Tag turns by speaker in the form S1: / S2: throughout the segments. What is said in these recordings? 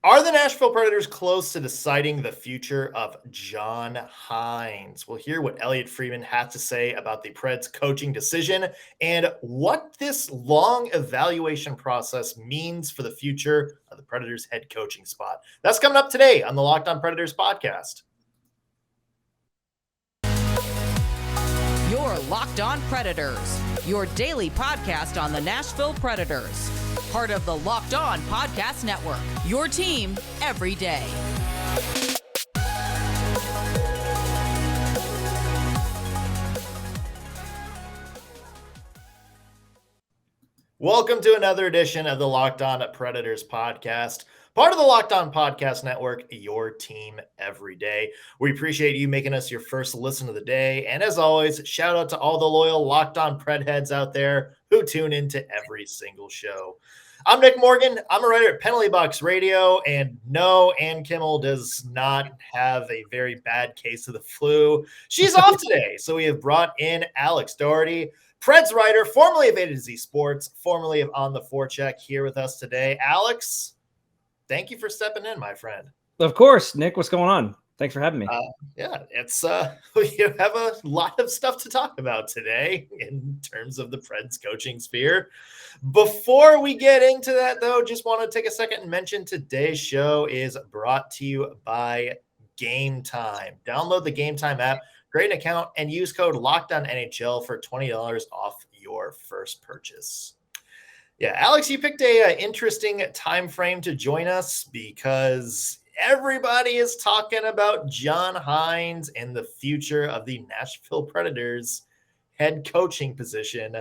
S1: Are the Nashville Predators close to deciding the future of John Hynes? We'll hear what Elliotte Friedman had to say about the Preds coaching decision and what this long evaluation process means for the future of the Predators head coaching spot. That's coming up today on the Locked On Predators podcast.
S2: Your Locked On Predators, your daily podcast on the Nashville Predators. Part of the Locked On Podcast Network, your team every day.
S1: Welcome to another edition of the Locked On Predators podcast, part of the Locked On Podcast Network, your team every day. We appreciate you making us your first listen of the day. And as always, shout out to all the loyal Locked On Pred heads out there who tune into every single show. I'm Nick Morgan. I'm a writer at Penalty Box Radio. And no, Ann Kimmel does not have a very bad case of the flu. She's off today. So we have brought in Alex Daugherty, Preds writer, formerly of A to Z Sports, formerly of On the Forecheck, here with us today. Alex, thank you for stepping in, my friend.
S3: Of course, Nick. What's going on? Thanks for having me.
S1: It's we have a lot of stuff to talk about today in terms of the Preds coaching sphere. Before we get into that, though, just want to take a second and mention today's show is brought to you by Gametime. Download the Gametime app, create an account, and use code LOCKEDONNHL for $20 off your first purchase. Yeah, Alex, you picked a interesting time frame to join us because everybody is talking about John Hynes and the future of the Nashville Predators head coaching position.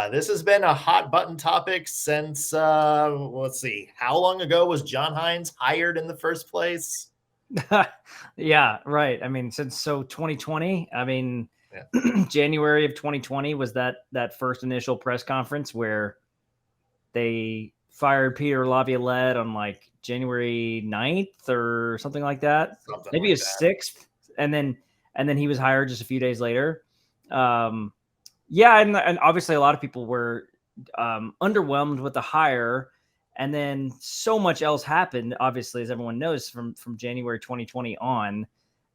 S1: This has been a hot button topic since, let's see, how long ago was John Hynes hired in the first place?
S3: Yeah, right. I mean, since 2020, I mean, January of 2020 was that first initial press conference where they fired Peter Laviolet on like January 9th or something like that. Maybe it was 6th. And then he was hired just a few days later. Yeah. And obviously a lot of people were underwhelmed with the hire. And then so much else happened, obviously, as everyone knows, from January 2020 on.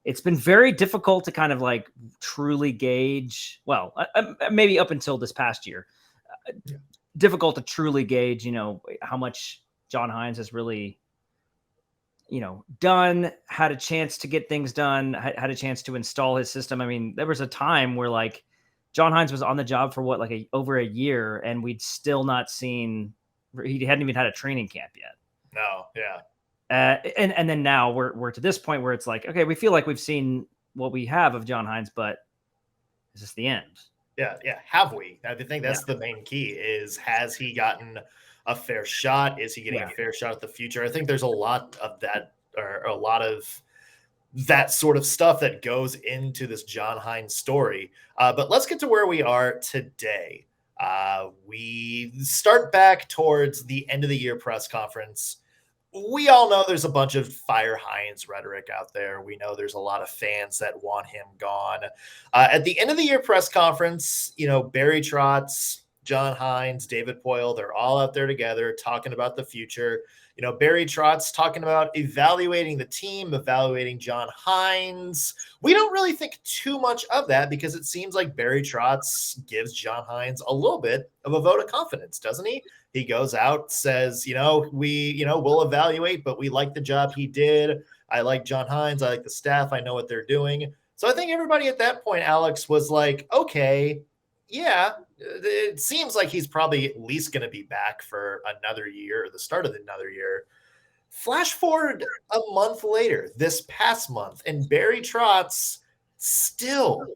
S3: It's been very difficult to kind of like truly gauge, well, maybe up until this past year, difficult to truly gauge, how much John Hynes has really, done, had a chance to get things done, had a chance to install his system. I mean, there was a time where like John Hynes was on the job for over a year, and we'd still not seen, he hadn't even had a training camp yet.
S1: No, yeah.
S3: And then now we're to this point where it's like, okay, we feel like we've seen what we have of John Hynes, but is this the end?
S1: Yeah. Have we? I think that's the main key is, has he gotten a fair shot? Is he getting a fair shot at the future? I think there's a lot of that, or a lot of that sort of stuff that goes into this John Hynes story. But let's get to where we are today. We start back towards the end of the year press conference. We all know there's a bunch of fire Hynes rhetoric out there. We know there's a lot of fans that want him gone. At the end of the year press conference, Barry Trotz, John Hynes, David Poile, they're all out there together talking about the future. Barry Trotz talking about evaluating the team, evaluating John Hynes. We don't really think too much of that because it seems like Barry Trotz gives John Hynes a little bit of a vote of confidence, doesn't he? He goes out, says, we'll evaluate, but we like the job he did. I like John Hynes. I like the staff. I know what they're doing. So I think everybody at that point, Alex, was like, okay, yeah, it seems like he's probably at least going to be back for another year, or the start of another year. Flash forward a month later, this past month, and Barry Trotz still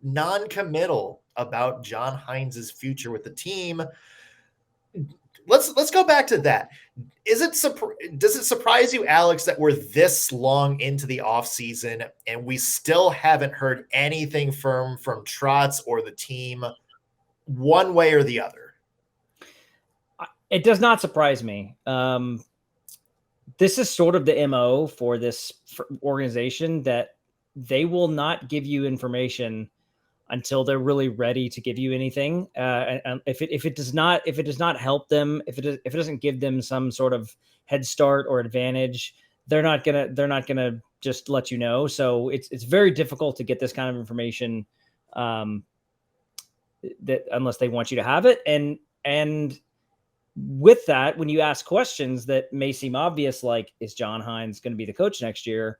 S1: non-committal about John Hynes' future with the team. Let's go back to that. Does it surprise you, Alex, that we're this long into the offseason and we still haven't heard anything firm from Trotz or the team one way or the other?
S3: It does not surprise me. This is sort of the MO for this organization, that they will not give you information until they're really ready to give you anything. And if it does not help them, if it doesn't give them some sort of head start or advantage, they're not gonna just let you know. So it's very difficult to get this kind of information, that unless they want you to have it. And with that, when you ask questions that may seem obvious, like, is John Hynes going to be the coach next year?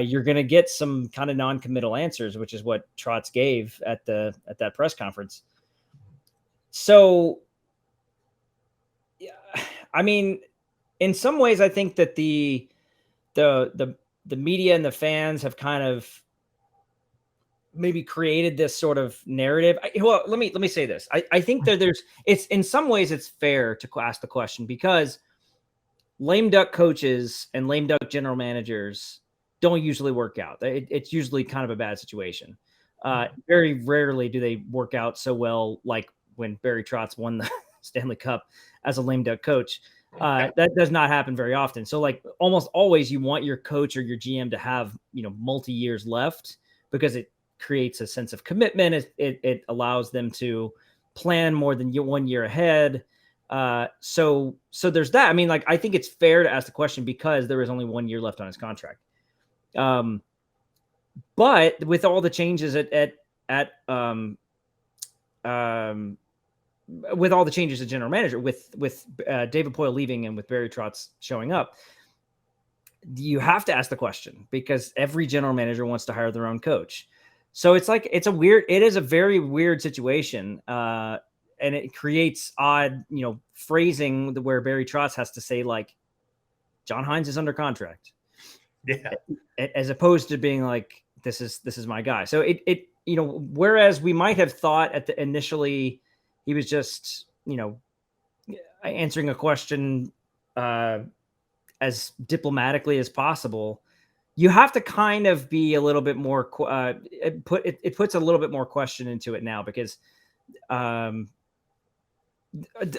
S3: You're going to get some kind of non-committal answers, which is what Trotz gave at that press conference. So, I mean, in some ways, I think that the media and the fans have kind of maybe created this sort of narrative. Well, let me say this. I think that it's in some ways it's fair to ask the question, because lame duck coaches and lame duck general managers don't usually work out. It's usually kind of a bad situation. Very rarely do they work out so well, like when Barry Trotz won the Stanley Cup as a lame duck coach. That does not happen very often. So like almost always you want your coach or your GM to have, multi-years left, because it creates a sense of commitment. It allows them to plan more than 1 year ahead. So there's that. I mean, like, I think it's fair to ask the question because there is only 1 year left on his contract. But with all the changes with all the changes as general manager, with David Poile leaving and with Barry Trotz showing up, you have to ask the question, because every general manager wants to hire their own coach. So it is a very weird situation. And it creates odd, phrasing where Barry Trotz has to say, like, John Hynes is under contract.
S1: Yeah.
S3: As opposed to being like, this is my guy. So whereas we might have thought initially he was just, answering a question as diplomatically as possible, you have to kind of be a little bit more, it puts a little bit more question into it now, because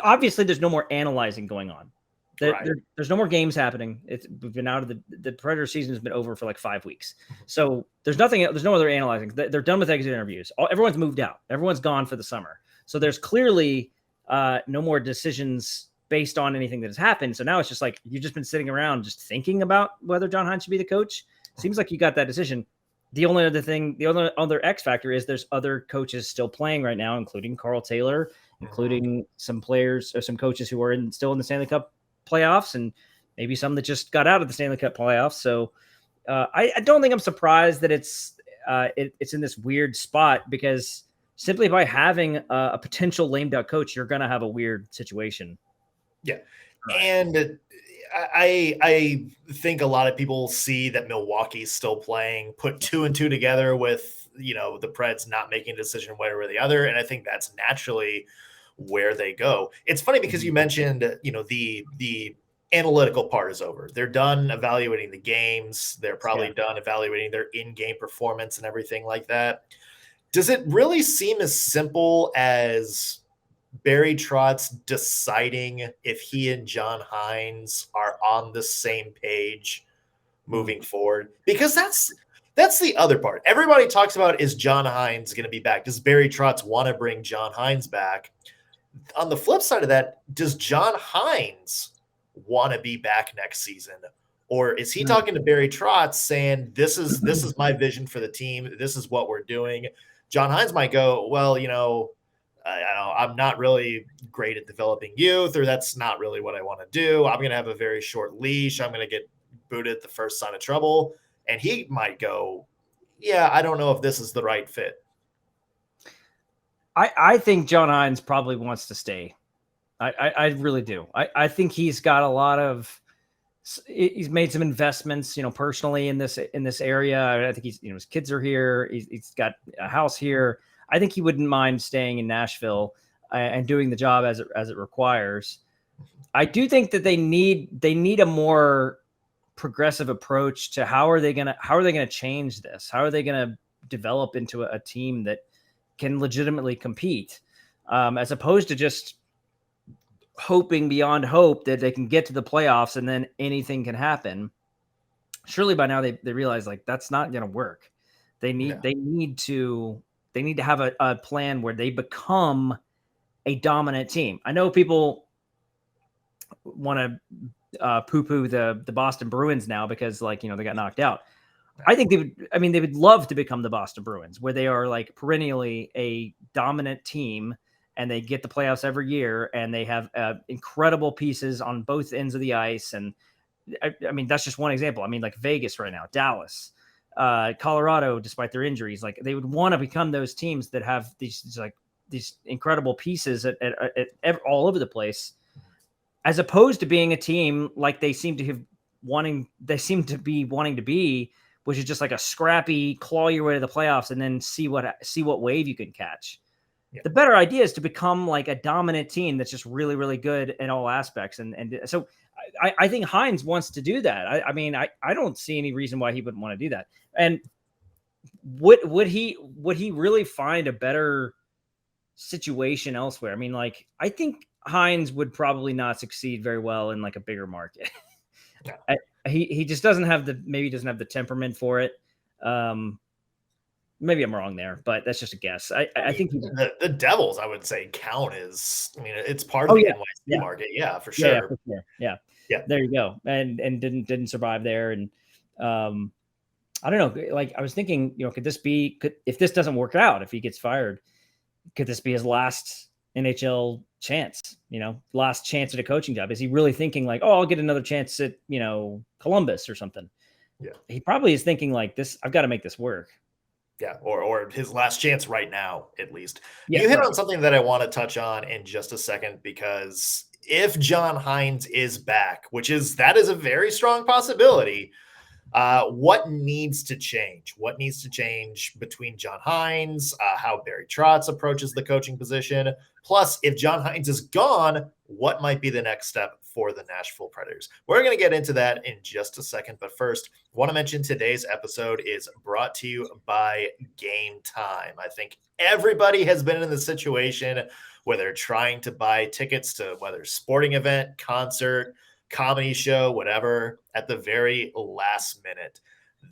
S3: obviously there's no more analyzing going on. There's no more games happening. We've been out of the Predator season has been over for like 5 weeks. So there's no other analyzing. They're done with exit interviews. Everyone's moved out. Everyone's gone for the summer. So there's clearly no more decisions based on anything that has happened. So now it's just like, you've just been sitting around just thinking about whether John Hynes should be the coach. Seems like you got that decision. The only other X factor is there's other coaches still playing right now, including Karl Taylor, including some players or some coaches who are still in the Stanley Cup playoffs, and maybe some that just got out of the Stanley Cup playoffs. So I don't think I'm surprised that it's in this weird spot, because simply by having a potential lame duck coach, you're going to have a weird situation.
S1: Yeah. And I think a lot of people see that Milwaukee's still playing, put 2 and 2 together with, the Preds not making a decision one way or the other. And I think that's naturally where they go. It's funny because you mentioned, the analytical part is over. They're done evaluating the games. They're probably done evaluating their in-game performance and everything like that. Does it really seem as simple as Barry Trotz deciding if he and John Hynes are on the same page moving forward? Because that's the other part. Everybody talks about, is John Hynes going to be back? Does Barry Trotz want to bring John Hynes back? On the flip side of that, does John Hynes want to be back next season? Or is he talking to Barry Trotz saying, this is my vision for the team, this is what we're doing? John Hynes might go, well, I'm not really great at developing youth, or that's not really what I want to do. I'm going to have a very short leash. I'm going to get booted at the first sign of trouble. And he might go, yeah, I don't know if this is the right fit.
S3: I think John Hynes probably wants to stay. I really do. I think he's got a lot of, he's made some investments, personally in this area. I think he's, his kids are here. He's got a house here. I think he wouldn't mind staying in Nashville and doing the job as it requires. I do think that they need a more progressive approach to how are they going to change this? How are they going to develop into a team that can legitimately compete, as opposed to just hoping beyond hope that they can get to the playoffs and then anything can happen. Surely by now they realize, like, that's not going to work. They need to They need to have a plan where they become a dominant team. I know people want to poo-poo the Boston Bruins now because, like, they got knocked out. I think they would love to become the Boston Bruins, where they are like perennially a dominant team and they get the playoffs every year and they have incredible pieces on both ends of the ice. And I mean, that's just one example. I mean, like Vegas right now, Dallas, Colorado, despite their injuries, like they would want to become those teams that have these incredible pieces at all over the place, as opposed to being a team like they seem to be wanting to be, which is just like a scrappy, claw your way to the playoffs and then see what wave you can catch. Yeah. The better idea is to become like a dominant team that's just really, really good in all aspects. And so I think Hynes wants to do that. I mean, I don't see any reason why he wouldn't want to do that. And would he really find a better situation elsewhere? I mean, like, I think Hynes would probably not succeed very well in like a bigger market. Yeah. He just doesn't have the temperament for it. Maybe I'm wrong there, but that's just a guess. I think
S1: the Devils, I would say, count as, I mean, it's part of the NYC market. Yeah, for sure.
S3: Yeah, for sure. Yeah. There you go. And didn't survive there. And I don't know. Like, I was thinking, if this doesn't work out, if he gets fired, could this be his last NHL chance? Last chance at a coaching job? Is he really thinking like, oh, I'll get another chance at Columbus or something? Yeah, he probably is thinking like this. I've got to make this work.
S1: Yeah, or his last chance right now, at least. Yeah, you hit on something that I want to touch on in just a second, because if John Hynes is back, that is a very strong possibility, what needs to change? What needs to change between John Hynes, how Barry Trotz approaches the coaching position? Plus, if John Hynes is gone, what might be the next step for the Nashville Predators? We're going to get into that in just a second. But first, I want to mention today's episode is brought to you by Gametime. I think everybody has been in the situation where they're trying to buy tickets to whether sporting event, concert, comedy show, whatever, at the very last minute.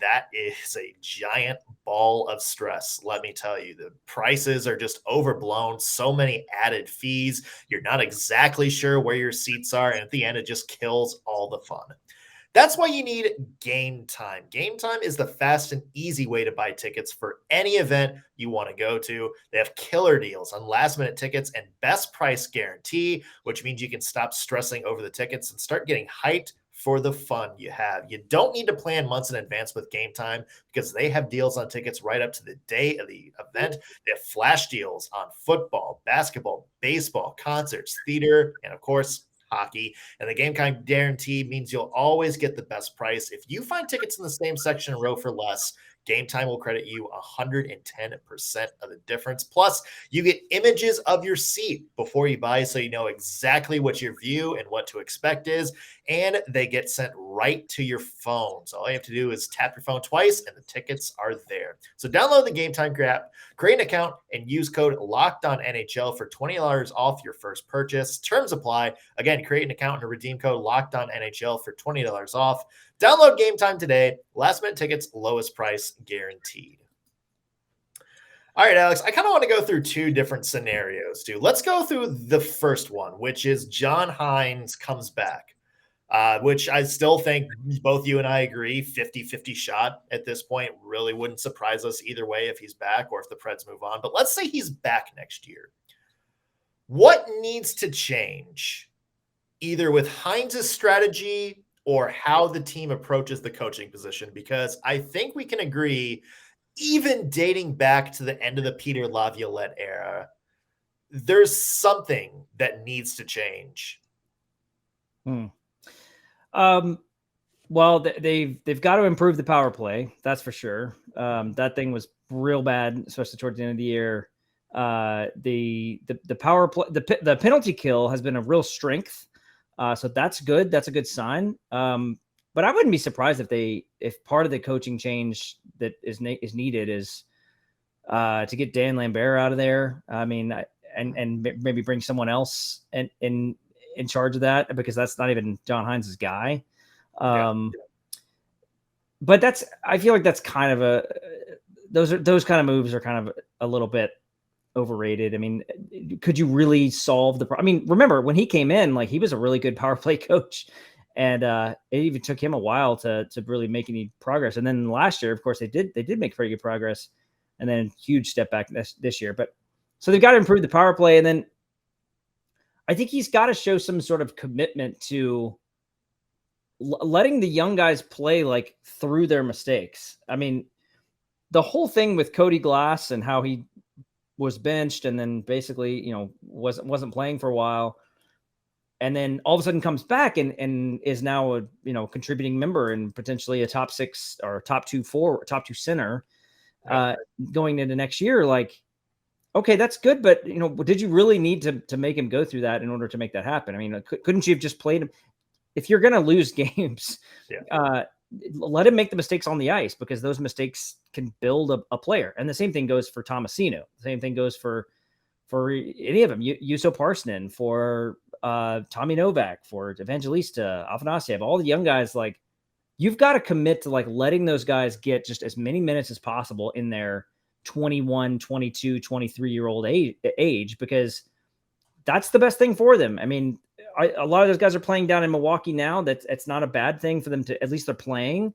S1: That is a giant ball of stress. Let me tell you, the prices are just overblown. So many added fees. You're not exactly sure where your seats are. And at the end, it just kills all the fun. That's why you need Gametime. Gametime is the fast and easy way to buy tickets for any event you want to go to. They have killer deals on last-minute tickets and best price guarantee, which means you can stop stressing over the tickets and start getting hyped for the fun you have. You don't need to plan months in advance with Gametime, because they have deals on tickets right up to the day of the event. They have flash deals on football, basketball, baseball, concerts, theater, and of course, hockey. And the Gametime guarantee means you'll always get the best price. If you find tickets in the same section and row for less, Gametime will credit you 110% of the difference. Plus, you get images of your seat before you buy, so you know exactly what your view and what to expect is, and they get sent right to your phone. So all you have to do is tap your phone twice, and the tickets are there. So download the Gametime app, create an account, and use code LOCKEDONNHL for $20 off your first purchase. Terms apply. Again, create an account and redeem code LOCKEDONNHL for $20 off. Download Gametime today. Last minute tickets, lowest price guaranteed. All right, Alex, I kind of want to go through two different scenarios, too. Let's go through the first one, which is John Hynes comes back, which I still think both you and I agree, 50-50 shot at this point. Really wouldn't surprise us either way if he's back or if the Preds move on. But let's say he's back next year. What needs to change, either with Hynes' strategy or how the team approaches the coaching position? Because I think we can agree, even dating back to the end of the Peter Laviolette era, there's something that needs to change.
S3: Well, they've got to improve the power play. That's for sure. That thing was real bad, especially towards the end of the year. The power play, the penalty kill has been a real strength. So that's good. That's a good sign. But I wouldn't be surprised if part of the coaching change that is needed is to get Dan Lambert out of there. I mean, and maybe bring someone else in charge of that, because that's not even John Hynes' guy. But I feel like that's kind of those kind of moves are kind of a little bit overrated. I mean, could you really solve the problem? I mean, remember when he came in, like he was a really good power play coach, and it even took him a while to really make any progress. And then last year, of course, they did make pretty good progress, and then huge step back this year. But so they've got to improve the power play, and then I think he's got to show some sort of commitment to letting the young guys play like through their mistakes. I mean, the whole thing with Cody Glass and how he was benched and then basically, wasn't playing for a while, and then all of a sudden comes back and is now a, contributing member and potentially a top 6 or top 2 center going into next year. Like, okay, that's good. But, did you really need to make him go through that in order to make that happen? I mean, couldn't you have just played him? If you're going to lose games, let him make the mistakes on the ice, because those mistakes can build a player. And the same thing goes for Tomasino. The same thing goes for any of them. Juuso Parssinen, for Tommy Novak, for Evangelista, Afanasiev, all the young guys. Like, you've got to commit to like letting those guys get just as many minutes as possible in their 21, 22, 23-year-old age, because that's the best thing for them. I mean, a lot of those guys are playing down in Milwaukee now. It's not a bad thing for them to, at least they're playing,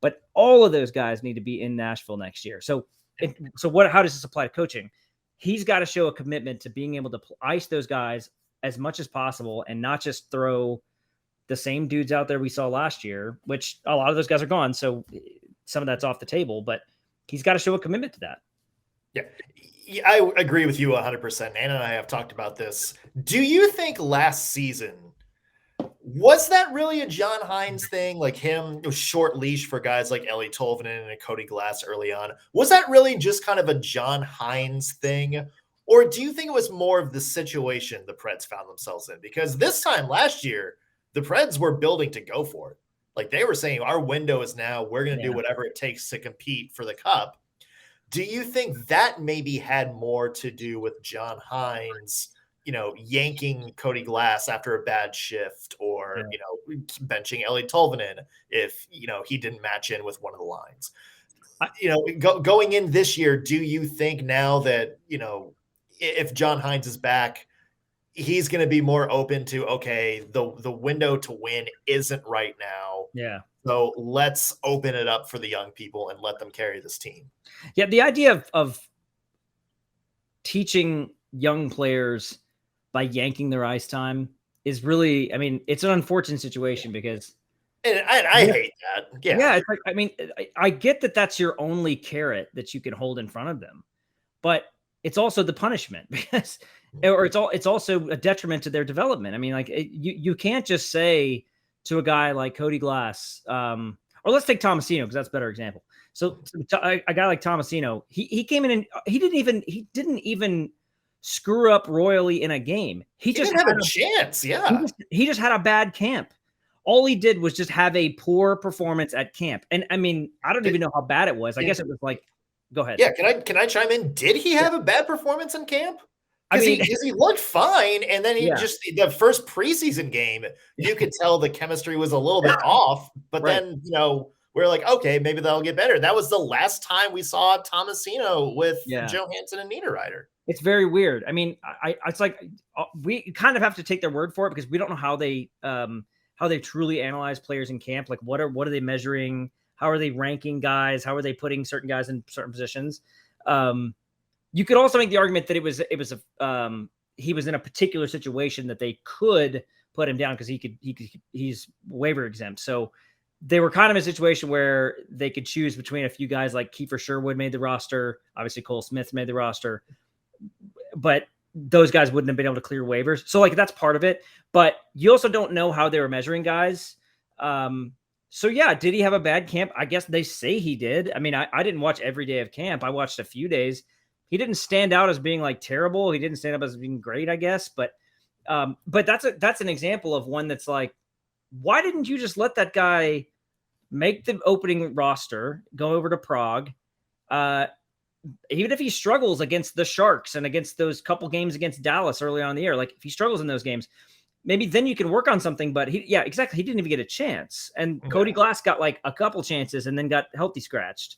S3: but all of those guys need to be in Nashville next year. So how does this apply to coaching? He's got to show a commitment to being able to ice those guys as much as possible and not just throw the same dudes out there we saw last year, which a lot of those guys are gone. So some of that's off the table, but he's got to show a commitment to that.
S1: Yeah. I agree with you 100%. Anna and I have talked about this. Do you think last season, was that really a John Hynes thing? Like him, short leash for guys like Eeli Tolvanen and Cody Glass early on. Was that really just kind of a John Hynes thing? Or do you think it was more of the situation the Preds found themselves in? Because this time last year, the Preds were building to go for it. Like they were saying, our window is now, we're going to do whatever it takes to compete for the cup. Do you think that maybe had more to do with John Hynes, yanking Cody Glass after a bad shift, or, benching Eeli Tolvanen if, he didn't match in with one of the lines? Going in this year, do you think now that, if John Hynes is back, he's going to be more open to, okay, the window to win isn't right now.
S3: Yeah.
S1: So let's open it up for the young people and let them carry this team.
S3: Yeah, the idea of teaching young players by yanking their ice time is really, I mean, it's an unfortunate situation because
S1: and I hate that. Yeah.
S3: Yeah. It's like, I mean, I get that that's your only carrot that you can hold in front of them, but it's also the punishment because, or it's also a detriment to their development. I mean, like you can't just say to a guy like Cody Glass, or let's take Tomasino because that's a better example. So a guy like Tomasino, he came in and he didn't even screw up royally in a game. He just
S1: didn't have a chance. Yeah.
S3: He just had a bad camp. All he did was just have a poor performance at camp. And I mean, I don't even know how bad it was. I guess it was like, go ahead.
S1: Yeah. Can I chime in? Did he have a bad performance in camp? Because he looked fine, and then just the first preseason game, you could tell the chemistry was a little bit off. But then we're like, okay, maybe that'll get better. That was the last time we saw Tomasino with Johansson and Niederreiter.
S3: It's very weird. I mean, it's like we kind of have to take their word for it because we don't know how they truly analyze players in camp. Like, what are they measuring? How are they ranking guys? How are they putting certain guys in certain positions? You could also make the argument that he was in a particular situation that they could put him down because he's waiver exempt. So they were kind of in a situation where they could choose between a few guys like Kiefer Sherwood made the roster. Obviously Cole Smith made the roster, but those guys wouldn't have been able to clear waivers. So like that's part of it, but you also don't know how they were measuring guys. So yeah, did he have a bad camp? I guess they say he did. I mean, I didn't watch every day of camp. I watched a few days. He didn't stand out as being like terrible. He didn't stand up as being great, I guess. But that's an example of one that's like, why didn't you just let that guy make the opening roster, go over to Prague? Even if he struggles against the Sharks and against those couple games against Dallas early on in the year, like if he struggles in those games, maybe then you can work on something. But exactly. He didn't even get a chance. And Cody Glass got like a couple chances and then got healthy scratched.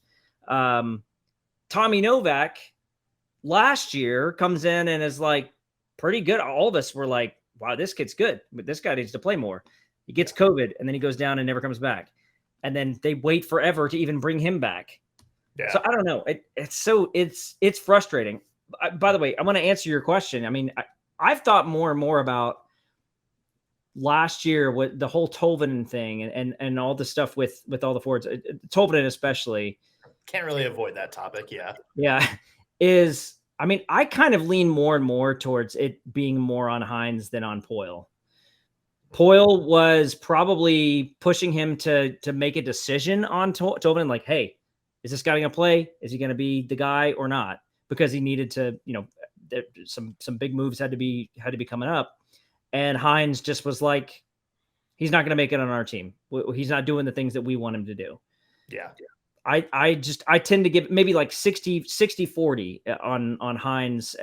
S3: Tommy Novak last year comes in and is like pretty good. All of us were like, wow, this kid's good, but this guy needs to play more. He gets COVID and then he goes down and never comes back. And then they wait forever to even bring him back. Yeah. So I don't know. It's frustrating. By the way, I want to answer your question. I mean, I've thought more and more about last year with the whole Tolvanen thing and all the stuff with all the forwards, Tolvanen especially.
S1: Can't really avoid that topic. Yeah.
S3: Yeah. I mean, I kind of lean more and more towards it being more on Hynes than on Poile. Poile was probably pushing him to make a decision on Tolvanen, like, hey, is this guy going to play? Is he going to be the guy or not? Because he needed to, some big moves had to be coming up. And Hynes just was like, he's not going to make it on our team. He's not doing the things that we want him to do.
S1: Yeah.
S3: I tend to give maybe like 60-40 on Hynes,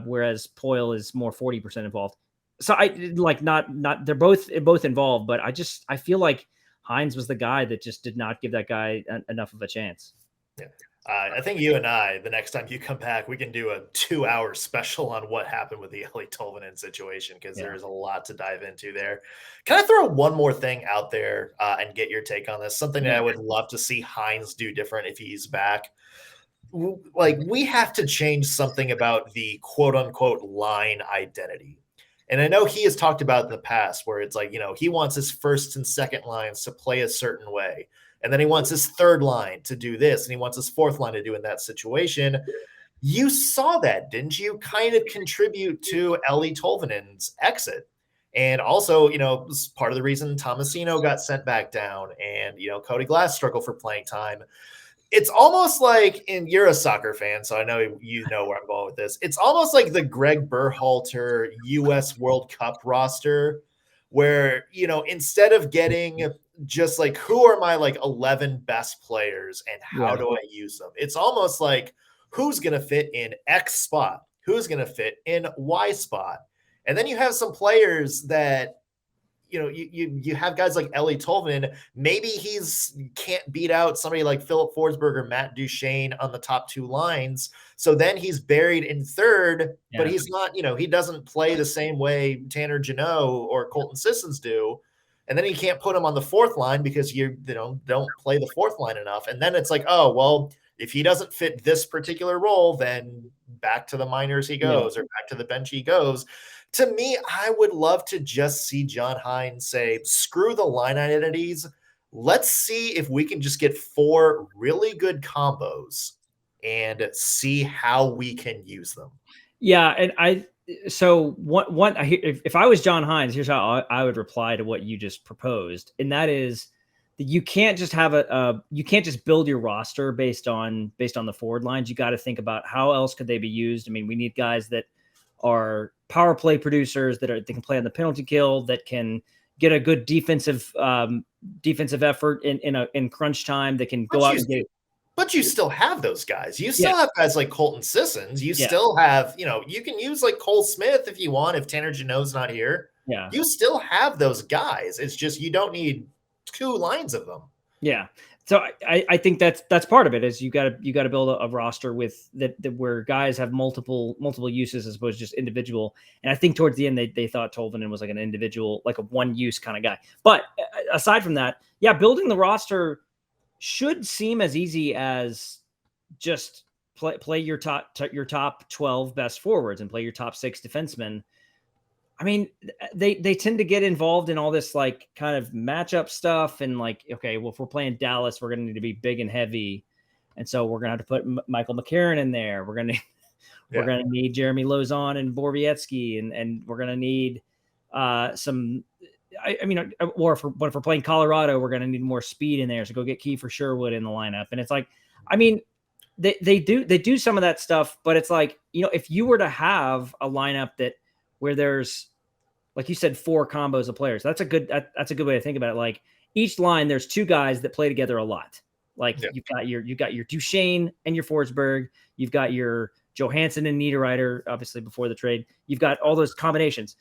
S3: whereas Poile is more 40% involved. So I like not they're both involved, but I feel like Hynes was the guy that just did not give that guy enough of a chance.
S1: Yeah. I think you and I, the next time you come back, we can do a 2-hour special on what happened with the Elliotte Tolvanen situation, because there's a lot to dive into there. Can I throw one more thing out there and get your take on this? Something that I would love to see Hynes do different if he's back. Like, we have to change something about the quote unquote line identity. And I know he has talked about in the past where it's like, he wants his first and second lines to play a certain way. And then he wants his third line to do this, and he wants his fourth line to do in that situation. You saw that, didn't you? Kind of contribute to Elliotte Tolvanen's exit. And also, part of the reason Tomasino got sent back down and, Cody Glass struggled for playing time. It's almost like, and you're a soccer fan, so I know you know where I'm going with this. It's almost like the Greg Berhalter U.S. World Cup roster, where, instead of getting just like, who are my 11 best players and how do I use them? It's almost like, who's going to fit in X spot? Who's going to fit in Y spot? And then you have some players that, you have guys like Elliotte Tolvanen. Maybe he's can't beat out somebody like Philip Forsberg or Matt Duchene on the top two lines. So then he's buried in third, but he's not, he doesn't play the same way Tanner Jeannot or Colton Sissons do. And then you can't put him on the fourth line because you don't play the fourth line enough. And then it's like, oh, well, if he doesn't fit this particular role, then back to the minors he goes or back to the bench he goes. To me, I would love to just see John Hynes say, screw the line identities. Let's see if we can just get 4 really good combos and see how we can use them.
S3: Yeah. And if I was John Hynes, here's how I would reply to what you just proposed. And that is that you can't just have you can't just build your roster based on the forward lines. You got to think about how else could they be used. I mean, we need guys that are power play producers that can play on the penalty kill, that can get a good defensive effort in crunch time, that can go out and get.
S1: But you still have those guys. You still have guys like Colton Sissons. You still have, you can use like Cole Smith if you want, if Tanner Jeannot's not here.
S3: Yeah.
S1: You still have those guys. It's just you don't need 2 lines of them.
S3: Yeah. So I think that's part of it, is you got to build a roster with that where guys have multiple uses as opposed to just individual. And I think towards the end they thought Tolvanen was like an individual, like a one use kind of guy. But aside from that, building the roster should seem as easy as just play your top 12 best forwards and play your top 6 defensemen. I mean, they tend to get involved in all this like kind of matchup stuff and like, okay, well, if we're playing Dallas, we're going to need to be big and heavy. And so we're going to have to put Michael McCarron in there. We're going to need Jeremy Lauzon and Borowiecki, and we're going to need some, or if we're playing Colorado, we're going to need more speed in there. So go get Kiefer Sherwood in the lineup. And it's like, I mean, they do some of that stuff, but it's like, if you were to have a lineup where there's, like you said, 4 combos of players, that's a good way to think about it. Like each line, there's 2 guys that play together a lot. Like you've got your Duchene and your Forsberg, you've got your Johansson and Niederreiter, obviously before the trade, you've got all those combinations.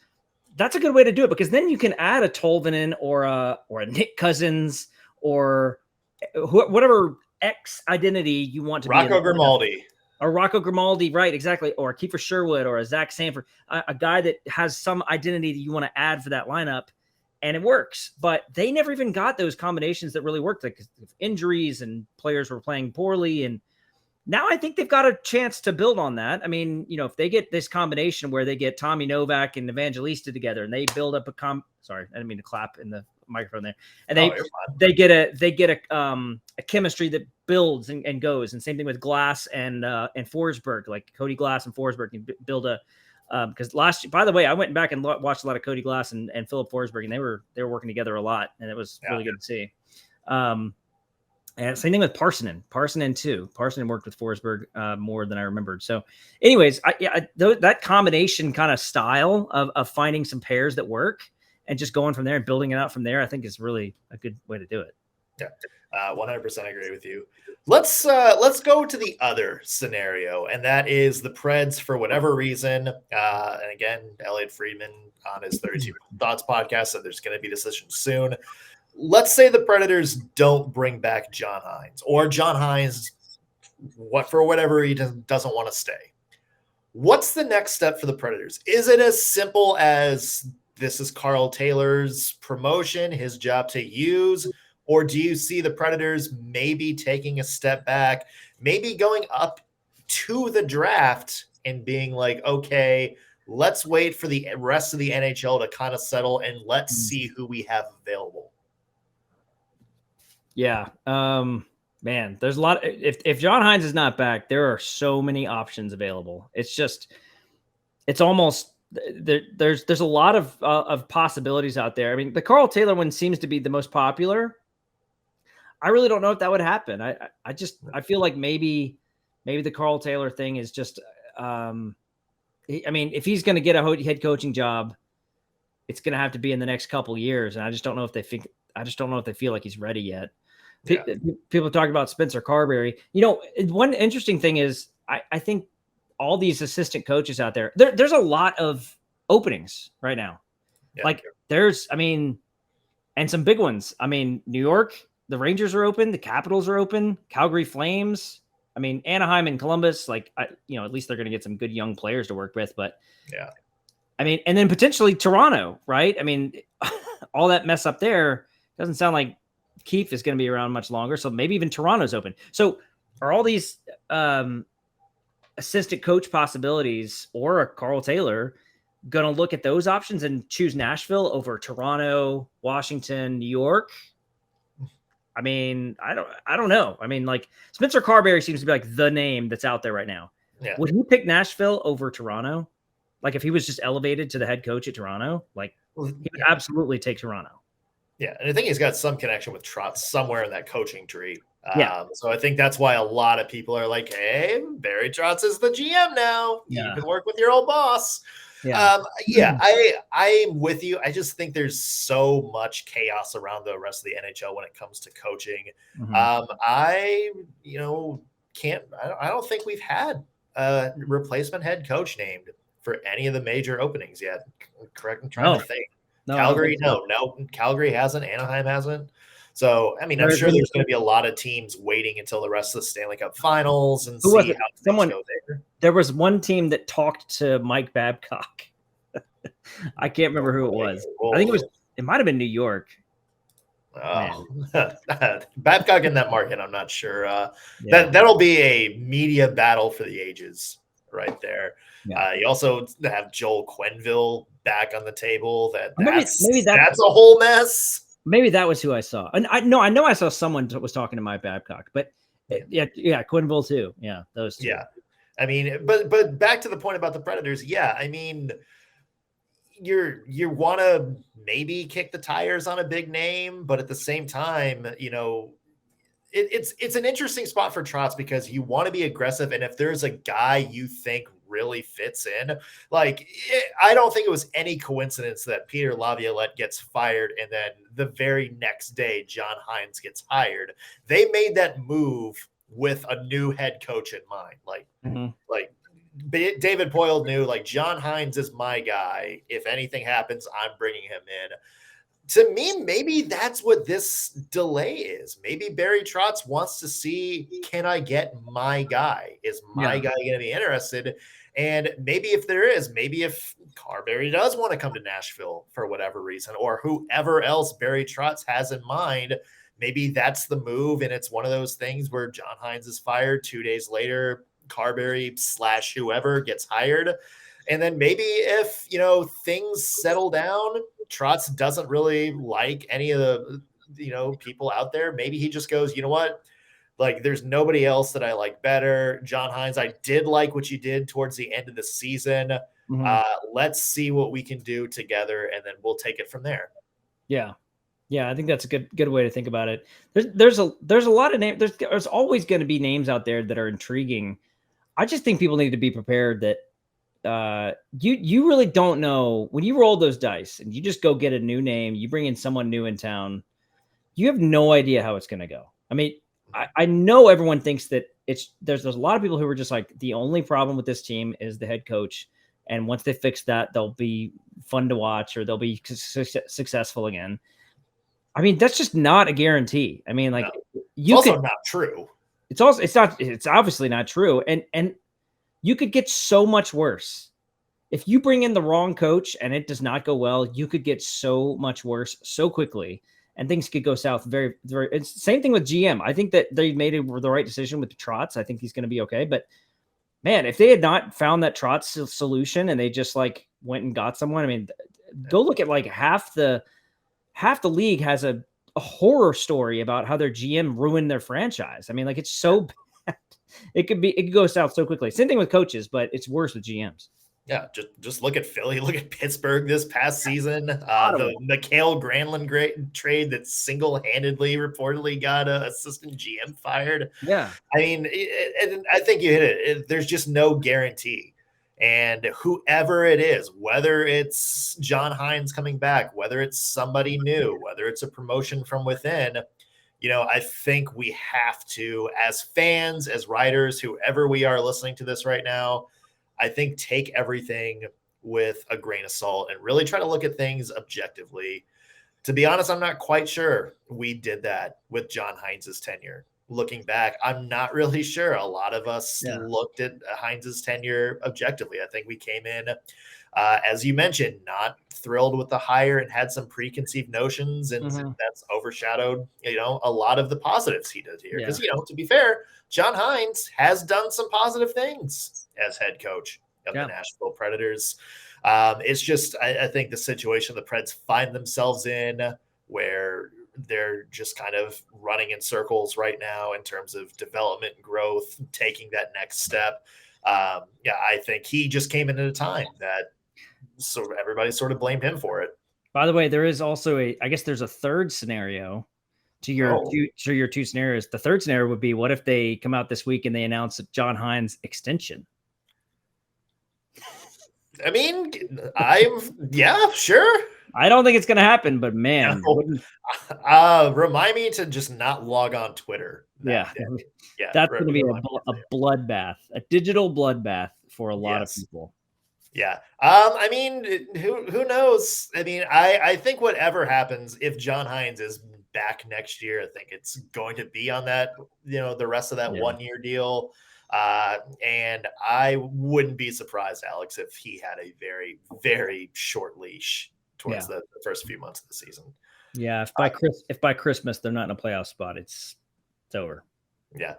S3: That's a good way to do it, because then you can add a Tolvanen or a Nick Cousins or whatever X identity you want to
S1: Rocco
S3: be
S1: Grimaldi.
S3: Or Rocco Grimaldi, right, exactly. Or Kiefer Sherwood or a Zach Sanford, a guy that has some identity that you want to add for that lineup, and it works. But they never even got those combinations that really worked, like injuries and players were playing poorly. And now I think they've got a chance to build on that. I mean, if they get this combination where they get Tommy Novak and Evangelista together and they build up sorry, I didn't mean to clap in the microphone there. And they get a chemistry that builds and goes. And same thing with Glass and Forsberg, like Cody Glass and Forsberg can build a, because by the way, I went back and watched a lot of Cody Glass and Philip Forsberg, and they were working together a lot, and it was really good to see. And same thing with Parsonen too. Parsonen worked with Forsberg more than I remembered. So anyways, that combination kind of style of finding some pairs that work and just going from there and building it out from there, I think is really a good way to do it.
S1: Yeah, 100% agree with you. Let's go to the other scenario, and that is the Preds, for whatever reason. And again, Elliotte Friedman on his 32 Thoughts podcast said there's going to be decisions soon. Let's say the Predators don't bring back John Hynes, or John Hynes, for whatever he doesn't want to stay. What's the next step for the Predators? Is it as simple as this is Karl Taylor's promotion, his job to use? Or do you see the Predators maybe taking a step back, maybe going up to the draft and being like, okay, let's wait for the rest of the NHL to kind of settle and let's see who we have available?
S3: Yeah. Man, there's a lot. If John Hynes is not back, there are so many options available. It's almost there's a lot of possibilities out there. I mean, the Karl Taylor one seems to be the most popular. I really don't know if that would happen. I feel like maybe the Karl Taylor thing is just, I mean, if he's going to get a head coaching job, it's going to have to be in the next couple of years. And I just don't know if they feel like he's ready yet. Yeah. People talk about Spencer Carberry. One interesting thing is I think all these assistant coaches out there's a lot of openings right now. Yeah. Like and some big ones. I mean, New York, the Rangers are open. The Capitals are open. Calgary Flames. I mean, Anaheim and Columbus, at least they're going to get some good young players to work with. But
S1: yeah,
S3: I mean, and then potentially Toronto, right? I mean, all that mess up there doesn't sound like Keefe is going to be around much longer. So maybe even Toronto's open. So are all these assistant coach possibilities or a Karl Taylor going to look at those options and choose Nashville over Toronto, Washington, New York? I mean, I don't know. I mean, like Spencer Carberry seems to be like the name that's out there right now. Yeah. Would he pick Nashville over Toronto? Like if he was just elevated to the head coach at Toronto, he would absolutely take Toronto.
S1: Yeah. And I think he's got some connection with Trotz somewhere in that coaching tree.
S3: Yeah.
S1: So I think that's why a lot of people are like, hey, Barry Trotz is the GM now. Yeah. You can work with your old boss. Yeah. I'm with you. I just think there's so much chaos around the rest of the NHL when it comes to coaching. Mm-hmm. I don't think we've had a replacement head coach named for any of the major openings yet. Correct. I'm trying to think. No, Calgary, no. Calgary hasn't. Anaheim hasn't. So, I mean, I'm sure there's going to be a lot of teams waiting until the rest of the Stanley Cup Finals and see how things go there.
S3: There was one team that talked to Mike Babcock. I can't remember who it was. I think it might have been New York.
S1: Babcock in that market, I'm not sure. That'll be a media battle for the ages right there. Yeah. You also have Joel Quenneville back on the table. That's a whole mess.
S3: Maybe that was who I saw. And I know I saw someone was talking to Mike Babcock, but yeah, Quenneville too. Yeah, those two.
S1: Yeah. I mean, but back to the point about the Predators. Yeah, I mean, you want to maybe kick the tires on a big name, but at the same time, it's an interesting spot for Trotz because you want to be aggressive, and if there's a guy you think really fits in, I don't think it was any coincidence that Peter Laviolette gets fired and then the very next day John Hynes gets hired. They made that move with a new head coach in mind. David Poyle knew John Hynes is my guy. If anything happens, I'm bringing him in. to me, maybe that's what this delay is. Maybe Barry Trotz wants to see, can I get my guy? Is my guy going to be interested? And maybe if there is, maybe if Carberry does want to come to Nashville for whatever reason, or whoever else Barry Trotz has in mind, maybe that's the move. And it's one of those things where John Hynes is fired 2 days later, Carberry / whoever gets hired. And then maybe if, things settle down, Trotz doesn't really like any of the, people out there. Maybe he just goes, you know what? Like, there's nobody else that I like better. John Hynes, I did like what you did towards the end of the season. Let's see what we can do together, and then we'll take it from there.
S3: Yeah. Yeah, I think that's a good way to think about it. There's a lot of names. There's always going to be names out there that are intriguing. I just think people need to be prepared that you really don't know when you roll those dice and you just go get a new name, you bring in someone new in town, you have no idea how it's going to go. I mean, I know everyone thinks that there's a lot of people who are just like, the only problem with this team is the head coach. And once they fix that, they'll be fun to watch or they'll be successful again. I mean, that's just not a guarantee. I mean, like,
S1: it's also not true.
S3: It's obviously not true. And you could get so much worse. If you bring in the wrong coach and it does not go well, you could get so much worse so quickly. And things could go south very, very. It's the same thing with GM. I think that they made the right decision with Trotz. I think he's going to be okay. But man, if they had not found that Trotz solution and they just like went and got someone, I mean, go look at like half the league has a horror story about how their GM ruined their franchise. I mean, like, it's so bad. It could go south so quickly. Same thing with coaches, but it's worse with GMs.
S1: Yeah, just look at Philly, look at Pittsburgh this past season. The Mikhail Granlund trade that single-handedly reportedly got an assistant GM fired.
S3: Yeah.
S1: I mean, and I think you hit it. There's just no guarantee. And whoever it is, whether it's John Hynes coming back, whether it's somebody new, whether it's a promotion from within, I think we have to, as fans, as writers, whoever we are listening to this right now, I think take everything with a grain of salt and really try to look at things objectively. To be honest, I'm not quite sure we did that with John Hynes' tenure. Looking back, I'm not really sure. A lot of us looked at Hynes' tenure objectively. I think we came in, as you mentioned, not thrilled with the hire and had some preconceived notions, and that's overshadowed, a lot of the positives he did here. Because, to be fair, John Hynes has done some positive things as head coach of the Nashville Predators. It's just, I think the situation the Preds find themselves in, where they're just kind of running in circles right now in terms of development and growth, taking that next step. I think he just came in at a time that everybody sort of blamed him for it.
S3: By the way, there is also I guess there's a third scenario to your two scenarios. The third scenario would be, what if they come out this week and they announce John Hynes' extension?
S1: I mean, sure.
S3: I don't think it's going to happen, but man,
S1: remind me to just not log on Twitter.
S3: That's going to be a bloodbath, a digital bloodbath for a lot of people.
S1: Yeah. I mean, who knows? I mean, I think whatever happens, if John Hynes is back next year, I think it's going to be on that, the rest of that 1-year deal. And I wouldn't be surprised, Alex, if he had a very, very short leash towards the first few months of the season.
S3: Yeah. If by Christmas they're not in a playoff spot, it's over.
S1: Yeah.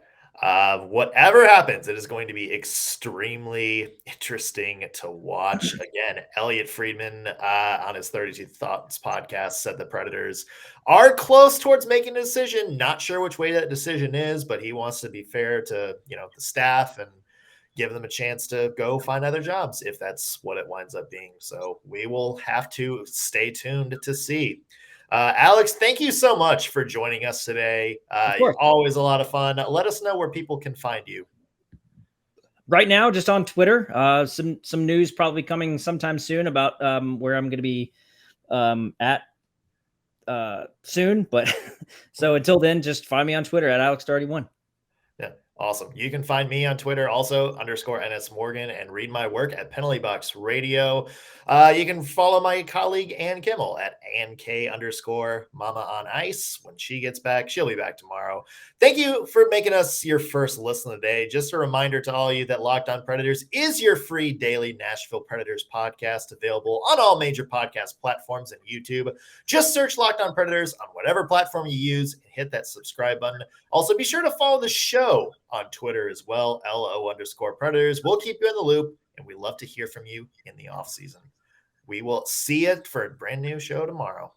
S1: Whatever happens, it is going to be extremely interesting to watch. Again, Elliotte Friedman on his 32 Thoughts podcast said the Predators are close towards making a decision. Not sure which way that decision is, but he wants to be fair to the staff and give them a chance to go find other jobs if that's what it winds up being. So we will have to stay tuned to see. Alex, thank you so much for joining us today. You're always a lot of fun. Let us know where people can find you.
S3: Right now, just on Twitter. Some news probably coming sometime soon about where I'm going to be at soon. But so until then, just find me on Twitter at Alex Daugherty 1.
S1: Yeah. Awesome. You can find me on Twitter also _NS Morgan and read my work at Penalty Box Radio. You can follow my colleague Ann Kimmel at AnnK_Mama on Ice. When she gets back, she'll be back tomorrow. Thank you for making us your first listen today. Just a reminder to all of you that Locked On Predators is your free daily Nashville Predators podcast, available on all major podcast platforms and YouTube. Just search Locked On Predators on whatever platform you use and hit that subscribe button. Also, be sure to follow the show on Twitter as well, LO_Predators. We'll keep you in the loop, and we love to hear from you in the off season. We will see you for a brand new show tomorrow.